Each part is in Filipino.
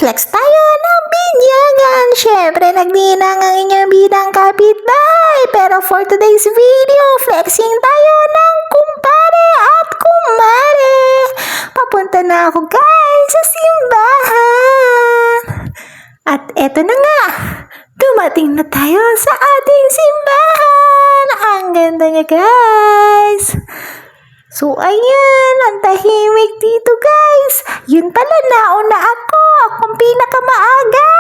Flex tayo ng binyagan. Syempre, nagninang ang inyong bidang kapitbahay. Pero for today's video, flexing tayo ng kumpare at kumare. Papunta na ako guys sa simbahan. At eto na nga, dumating na tayo sa ating simbahan. Ang ganda nga guys. So ayan, ang tahimik dito guys. Yun pala, nauna ako. Akong pinakamaaga.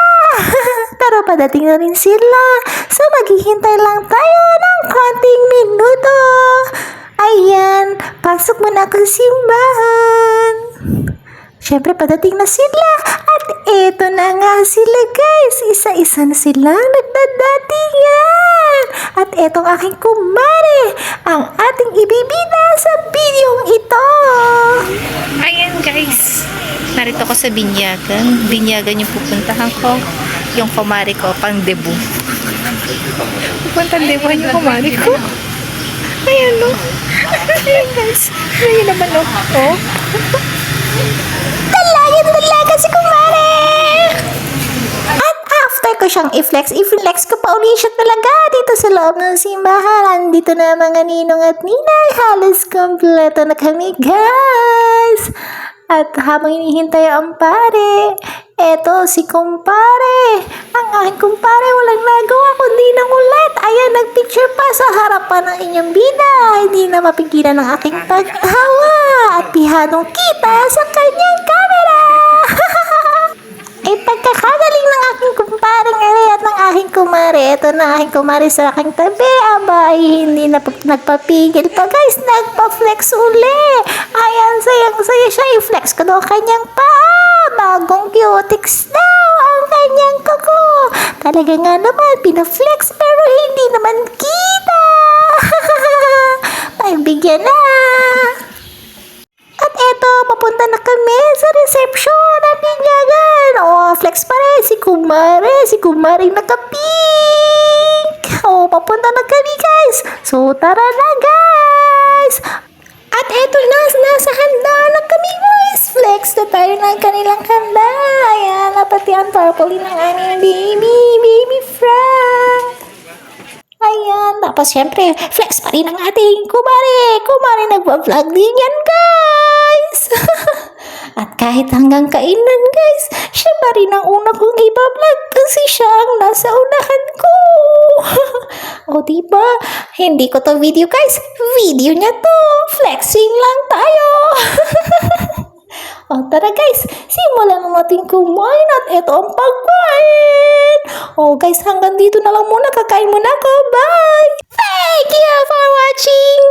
Pero padating na rin sila. So maghihintay lang tayo ng konting minuto. Ayan, pasok muna ako sa simbahan. Syempre padating na sila. At eto na nga sila guys. Isa-isa na sila nagdadatingan. At etong aking kumare, ang ating ibibida sa videong ito. Ayan guys, narito ko sa binyagan. Binyagan yung pupuntahan ko. Yung kumare ko, pang debut. Pupuntang debuhan yung kumare ko. Ayan no. Ayan guys. Ayan naman no. Oh. Talaga si kumare! At after ko siyang i-flex ko pa uli siya talaga dito sa loob ng simbahan. Andito na mga ninong at ninay. Halos kompleto na kami guys. At habang hinihintay ang pare, eto si kumpare. Ang aking kumpare walang nagawa kundi nangulit. Ayan, nagpicture pa sa harapan ng inyong bida. Hindi na mapigilan ng aking pagtawa. At pihadong kita sa kanyang camera. Ay pagkakagaling ng aking kumparing at ng aking kumare. Ito na aking kumare sa aking tabi. Aba, ay hindi na nagpapigil pa guys. Nagpa-flex uli. Ayan, sayang-saya siya. I-flex ko daw kanyang paa. Bagong cutics daw ang kanyang kuko. Talaga nga naman, pina-flex pero hindi naman kita. Pagbigyan na. At eto, papunta na kami sa reception at binyagan. Flex pa rin si kumare. Si kumare naka-pink. Papunta na kami guys. So, tara na guys. At eto na, nasa handa na kami guys. Flex na tayo ng kanilang handa. Ayan, pati ang purple ng aming baby Frank. Ayan, tapos syempre, flex pa rin ang ating kumare. Kumare nagpa-vlog din yan, guys. At kahit hanggang kainan, guys, siya pa rin ang una kong ipa-vlog kasi siya ang nasa unahan ko. O diba, hindi ko to video, guys. Video niya to. Flexing lang tayo. O tara guys, simulan na natin kumain at ito ang pagkain. O guys, hanggang dito na lang muna. Kakain muna ako. Bye! Thank you for watching!